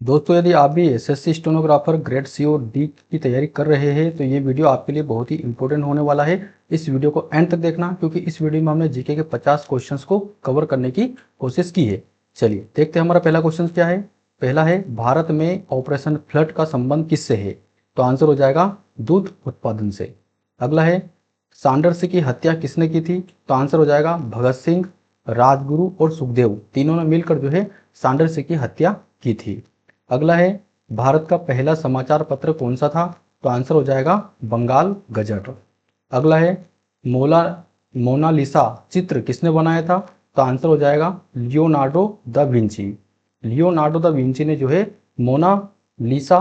दोस्तों, यदि आप भी एसएससी स्टेनोग्राफर ग्रेड सी और डी की तैयारी कर रहे हैं तो ये वीडियो आपके लिए बहुत ही इंपॉर्टेंट होने वाला है। इस वीडियो को एंड तक देखना, क्योंकि इस वीडियो में हमने जीके के 50 क्वेश्चंस को कवर करने की कोशिश की है। चलिए देखते हैं हमारा पहला क्वेश्चन क्या है। पहला है, भारत में ऑपरेशन फ्लड का संबंध किससे है? तो आंसर हो जाएगा दूध उत्पादन से। अगला है, सांडर्स की हत्या किसने की थी? तो आंसर हो जाएगा भगत सिंह, राजगुरु और सुखदेव, तीनों ने मिलकर जो है सांडर्स की हत्या की थी। अगला है, भारत का पहला समाचार पत्र कौन सा था? तो आंसर हो जाएगा बंगाल गजट। अगला है, मोला मोनालिसा चित्र किसने बनाया था? तो आंसर हो जाएगा Leonardo da Vinci. Leonardo da Vinci ने जो है मोनालिसा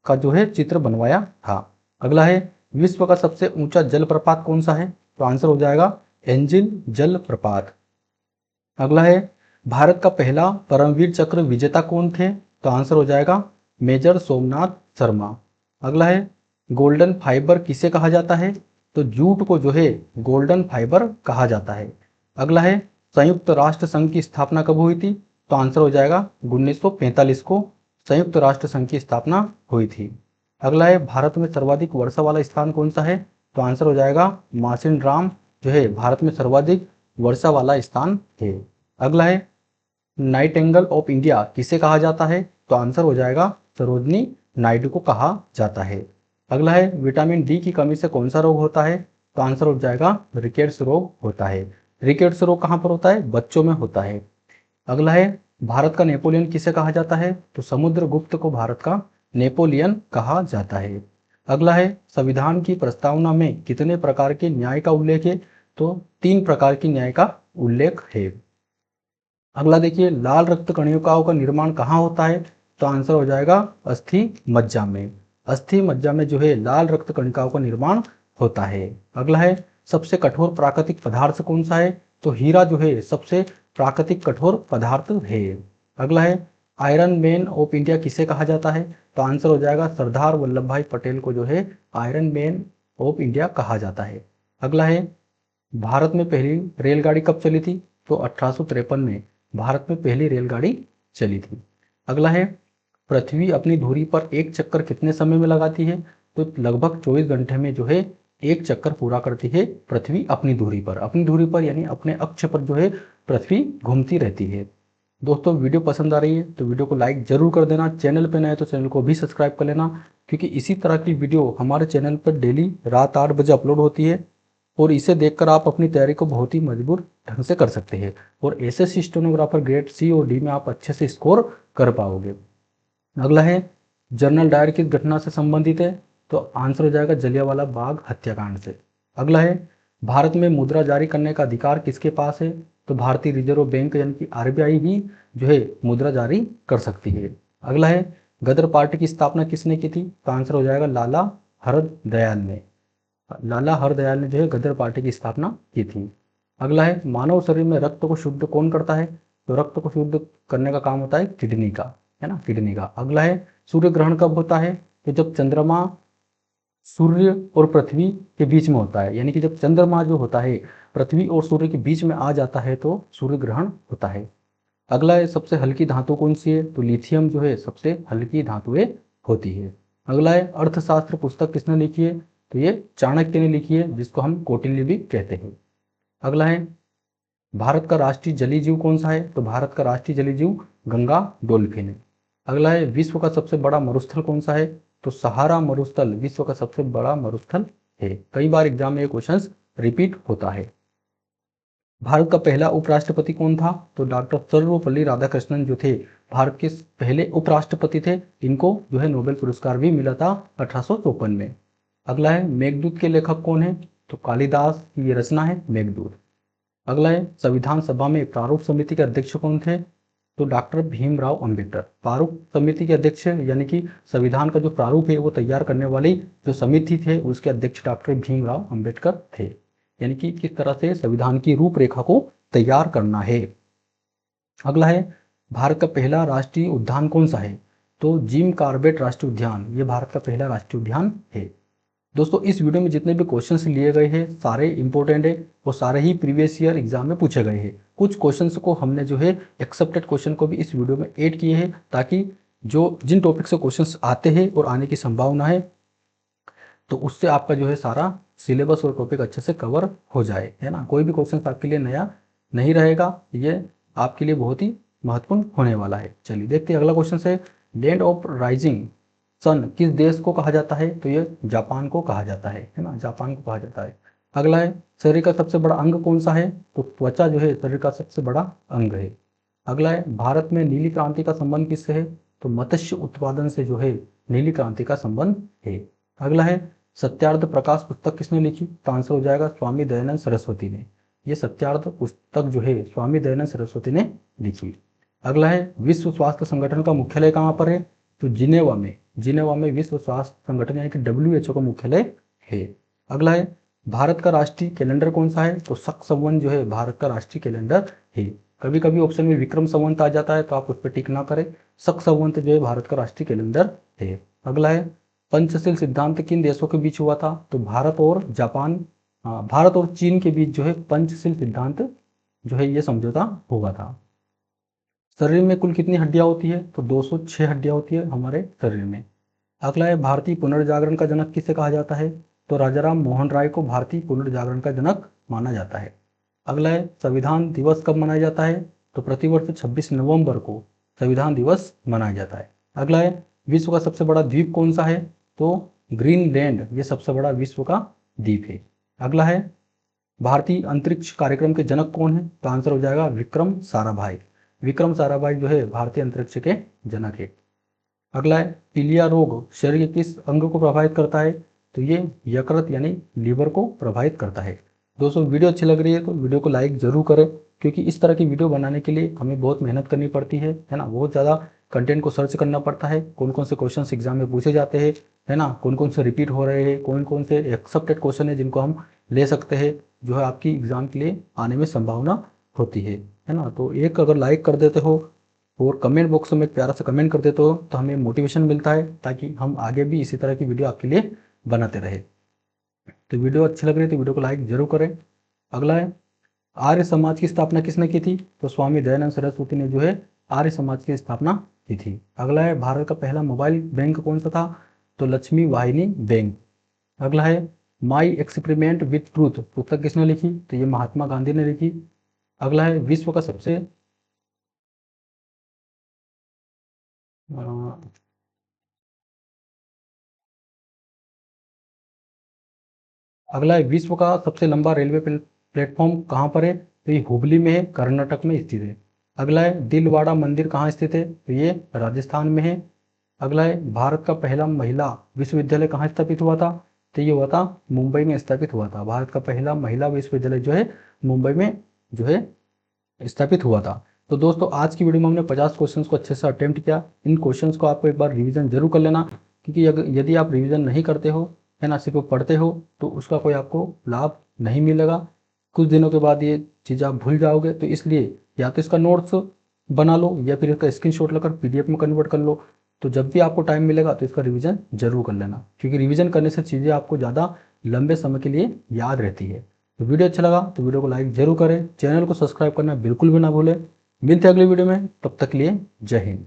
का जो है चित्र बनवाया था। अगला है, विश्व का सबसे ऊंचा जलप्रपात कौन सा है? तो आंसर हो जाएगा एंजिल जलप्रपात। अगला है, भारत का पहला परमवीर चक्र विजेता कौन थे? तो आंसर हो जाएगा मेजर सोमनाथ शर्मा। अगला है, गोल्डन फाइबर किसे कहा जाता है? तो जूट को जो है गोल्डन फाइबर कहा जाता है। अगला है, संयुक्त राष्ट्र संघ की स्थापना कब हुई थी? तो आंसर हो जाएगा 1945 को संयुक्त राष्ट्र संघ की स्थापना हुई थी। अगला है, भारत में सर्वाधिक वर्षा वाला स्थान कौन सा है? तो आंसर हो जाएगा मासिन राम जो है भारत में सर्वाधिक वर्षा वाला स्थान है। अगला है, नाइटेंगल ऑफ इंडिया किसे कहा जाता है? तो आंसर हो जाएगा सरोजनी नायडू को कहा जाता है। अगला है, विटामिन डी की कमी से कौन सा रोग होता है? तो आंसर हो जाएगा रिकेट्स रोग होता है। रिकेट्स रोग कहाँ पर होता है? बच्चों में होता है। अगला है, भारत का नेपोलियन किसे कहा जाता है? तो समुद्रगुप्त को भारत का नेपोलियन कहा जाता है। अगला है, संविधान की प्रस्तावना में कितने प्रकार के न्याय का उल्लेख है? तो 3 प्रकार की न्याय का उल्लेख है। अगला देखिए, लाल रक्त कणिकाओं का निर्माण कहाँ होता है? तो आंसर हो जाएगा अस्थि मज्जा में। अस्थि मज्जा में जो है लाल रक्त कणिकाओं का निर्माण होता है। अगला है, सबसे कठोर प्राकृतिक पदार्थ कौन सा है? तो हीरा जो है सबसे प्राकृतिक कठोर पदार्थ है। अगला है, आयरन मैन ऑफ इंडिया किसे कहा जाता है? तो आंसर हो जाएगा सरदार वल्लभ भाई पटेल को जो है आयरन मैन ऑफ इंडिया कहा जाता है। अगला है, भारत में पहली रेलगाड़ी कब चली थी? तो 1853 में भारत में पहली रेलगाड़ी चली थी। अगला है, पृथ्वी अपनी धुरी पर एक चक्कर कितने समय में लगाती है? तो लगभग 24 घंटे में जो है एक चक्कर पूरा करती है पृथ्वी अपनी धुरी पर यानी अपने अक्ष पर जो है पृथ्वी घूमती रहती है। दोस्तों, वीडियो पसंद आ रही है तो वीडियो को लाइक जरूर कर देना। चैनल पे नए तो चैनल को भी सब्सक्राइब कर लेना, क्योंकि इसी तरह की वीडियो हमारे चैनल पर डेली रात 8 बजे अपलोड होती है और इसे देखकर आप अपनी तैयारी को बहुत ही मजबूत ढंग से कर सकते हैं और एसएससी स्टेनोग्राफर ग्रेड सी और डी में आप अच्छे से स्कोर कर पाओगे। अगला है, जनरल डायर किस घटना से संबंधित है? तो आंसर हो जाएगा जलियांवाला बाग हत्याकांड से। अगला है, भारत में मुद्रा जारी करने का अधिकार किसके पास है? तो भारतीय रिजर्व बैंक यानी कि आरबीआई ही जो है मुद्रा जारी कर सकती है। अगला है, गदर पार्टी की स्थापना किसने की थी? तो आंसर हो जाएगा लाला हरदयाल ने। लाला हरदयाल ने जो है गदर पार्टी की स्थापना की थी। अगला है, मानव शरीर में रक्त को शुद्ध कौन करता है? तो रक्त को शुद्ध करने का काम होता है किडनी का, है ना, किडनी का। अगला है, सूर्य ग्रहण कब होता है? तो जब चंद्रमा सूर्य और पृथ्वी के बीच में होता है, यानी कि जब चंद्रमा जो होता है पृथ्वी और सूर्य के बीच में आ जाता है तो सूर्य ग्रहण होता है। अगला है, सबसे हल्की धातु कौन सी है? तो लिथियम जो है सबसे हल्की धातुएं होती है। अगला है, अर्थशास्त्र पुस्तक किसने लिखी है? तो ये चाणक्य ने लिखी है, जिसको हम कौटिल्य भी कहते हैं। अगला है, भारत का राष्ट्रीय जलीय जीव कौन सा है? तो भारत का राष्ट्रीय जलीय जीव गंगा डॉल्फिन है। अगला है, विश्व का सबसे बड़ा मरुस्थल कौन सा है? तो सहारा मरुस्थल विश्व का सबसे बड़ा मरुस्थल है। कई बार एग्जाम में ये क्वेश्चन रिपीट होता है। भारत का पहला उपराष्ट्रपति कौन था? तो डॉक्टर सर्वपल्ली राधाकृष्णन जो थे भारत के पहले उपराष्ट्रपति थे। इनको जो है नोबेल पुरस्कार भी मिला था 1854 में। अगला है, मेघदूत के लेखक कौन है? तो कालिदास की ये रचना है मेघदूत। अगला है, संविधान सभा में प्रारूप समिति के अध्यक्ष कौन थे? तो डॉक्टर भीमराव अंबेडकर। प्रारूप समिति के अध्यक्ष यानी कि संविधान का जो प्रारूप है वो तैयार करने वाली जो समिति थे उसके अध्यक्ष डॉक्टर भीमराव अंबेडकर थे। यानी कि किस तरह से संविधान की रूपरेखा को तैयार करना है। अगला है, भारत का पहला राष्ट्रीय उद्यान कौन सा है? तो जिम कॉर्बेट राष्ट्रीय उद्यान ये भारत का पहला राष्ट्रीय उद्यान है। दोस्तों, इस वीडियो में जितने भी क्वेश्चंस लिए गए हैं सारे इंपॉर्टेंट है और सारे ही प्रीवियस ईयर एग्जाम में पूछे गए हैं। कुछ क्वेश्चंस को हमने जो है एक्सेप्टेड क्वेश्चन को भी इस वीडियो में ऐड किए हैं ताकि जो जिन टॉपिक से क्वेश्चंस आते हैं और आने की संभावना है, तो उससे आपका जो है सारा सिलेबस और टॉपिक अच्छे से कवर हो जाए, है ना। कोई भी क्वेश्चन आपके लिए नया नहीं रहेगा, ये आपके लिए बहुत ही महत्वपूर्ण होने वाला है। चलिए देखते हैं अगला क्वेश्चन है, लैंड ऑफ राइजिंग सन किस देश को कहा जाता है? तो ये जापान को कहा जाता है ना, जापान को कहा जाता है। अगला है, शरीर का सबसे बड़ा अंग कौन सा है? तो त्वचा जो है शरीर का सबसे बड़ा अंग है। अगला है, भारत में नीली क्रांति का संबंध किससे है? तो मत्स्य उत्पादन से जो है नीली क्रांति का संबंध है। अगला है, सत्यार्थ प्रकाश पुस्तक किसने लिखी? तो आंसर हो जाएगा स्वामी दयानंद सरस्वती ने। ये सत्यार्थ पुस्तक जो है स्वामी दयानंद सरस्वती ने लिखी। अगला है, विश्व स्वास्थ्य संगठन का मुख्यालय कहाँ पर है? तो जिनेवा में, जिनेवा में विश्व स्वास्थ्य संगठन यानी कि WHO का मुख्यालय है। अगला है, भारत का राष्ट्रीय कैलेंडर कौन सा है? तो शक संवत जो है भारत का राष्ट्रीय कैलेंडर है। कभी कभी ऑप्शन में विक्रम संवत आ जाता है, तो आप उस पर टिक ना करें। शक संवत जो है भारत का राष्ट्रीय कैलेंडर है। अगला है, पंचशील सिद्धांत किन देशों के बीच हुआ था? तो भारत और जापान, भारत और चीन के बीच जो है पंचशील सिद्धांत जो है ये समझौता हुआ था। शरीर में कुल कितनी हड्डियां होती है? तो 206 हड्डियां होती है हमारे शरीर में। अगला है, भारतीय पुनर्जागरण का जनक किसे कहा जाता है? तो राजाराम मोहन राय को भारतीय पुनर्जागरण का जनक माना जाता है। अगला है, संविधान दिवस कब मनाया जाता है? तो प्रतिवर्ष 26 नवंबर को संविधान दिवस मनाया जाता है। अगला है, विश्व का सबसे बड़ा द्वीप कौन सा है? तो ग्रीनलैंड ये सबसे बड़ा विश्व का द्वीप है। अगला है, भारतीय अंतरिक्ष कार्यक्रम के जनक कौन है? तो आंसर हो जाएगा विक्रम साराभाई। विक्रम साराभाई जो है भारतीय अंतरिक्ष के जनक है। अगला है, पीलिया रोग शरीर के किस अंग को प्रभावित करता है? तो ये यकृत यानी लीवर को प्रभावित करता है। दोस्तों वीडियो अच्छी लग रही है तो वीडियो को लाइक जरूर करें, क्योंकि इस तरह की वीडियो बनाने के लिए हमें बहुत मेहनत करनी पड़ती है ना। बहुत ज़्यादा कंटेंट को सर्च करना पड़ता है, कौन कौन से क्वेश्चन एग्जाम में पूछे जाते हैं, है ना, कौन कौन से रिपीट हो रहे हैं, कौन कौन से एक्सेप्टेड क्वेश्चन है जिनको हम ले सकते हैं, जो है आपकी एग्जाम के लिए आने में संभावना होती है ना। तो एक अगर लाइक कर देते हो और कमेंट बॉक्स में प्यारा सा कमेंट कर देते हो तो हमें मोटिवेशन मिलता है, ताकि हम आगे भी इसी तरह की वीडियो आपके लिए बनाते रहे। तो वीडियो अच्छी लग रही है तो वीडियो को लाइक जरूर करें। अगला है, आर्य समाज की स्थापना किसने की थी? तो स्वामी दयानंद सरस्वती ने जो है आर्य समाज की स्थापना की थी। अगला है, भारत का पहला मोबाइल बैंक कौन सा था? तो लक्ष्मी वाहिनी बैंक। अगला है, माई एक्सपेरिमेंट विथ ट्रूथ पुस्तक किसने लिखी? तो ये महात्मा गांधी ने लिखी। अगला है, विश्व का सबसे अगला है, विश्व का सबसे लंबा रेलवे प्लेटफॉर्म कहाँ पर है? तो ये हुबली में है, कर्नाटक में स्थित है। अगला है, दिलवाड़ा मंदिर कहाँ स्थित है? तो ये राजस्थान में है। अगला है, भारत का पहला महिला विश्वविद्यालय कहाँ स्थापित हुआ था? तो ये हुआ था मुंबई में स्थापित हुआ था। भारत का पहला महिला विश्वविद्यालय जो है मुंबई में जो है स्थापित हुआ था। तो दोस्तों आज की वीडियो में हमने 50 क्वेश्चंस को अच्छे से अटेम्प्ट किया। इन क्वेश्चंस को आपको एक बार रिवीजन जरूर कर लेना, क्योंकि यदि आप रिवीजन नहीं करते हो, है ना, सिर्फ पढ़ते हो, तो उसका कोई आपको लाभ नहीं मिलेगा। कुछ दिनों के बाद ये चीज़ आप भूल जाओगे। तो इसलिए या तो इसका नोट्स बना लो या फिर इसका स्क्रीनशॉट लेकर PDF में कन्वर्ट कर लो। तो जब भी आपको टाइम मिलेगा तो इसका रिवीजन जरूर कर लेना, क्योंकि रिवीजन करने से चीज़ें आपको ज़्यादा लंबे समय के लिए याद रहती है। तो वीडियो अच्छा लगा तो वीडियो को लाइक जरूर करें, चैनल को सब्सक्राइब करना बिल्कुल भी ना भूलें। मिलते हैं अगली वीडियो में, तब तक के लिए जय हिंद।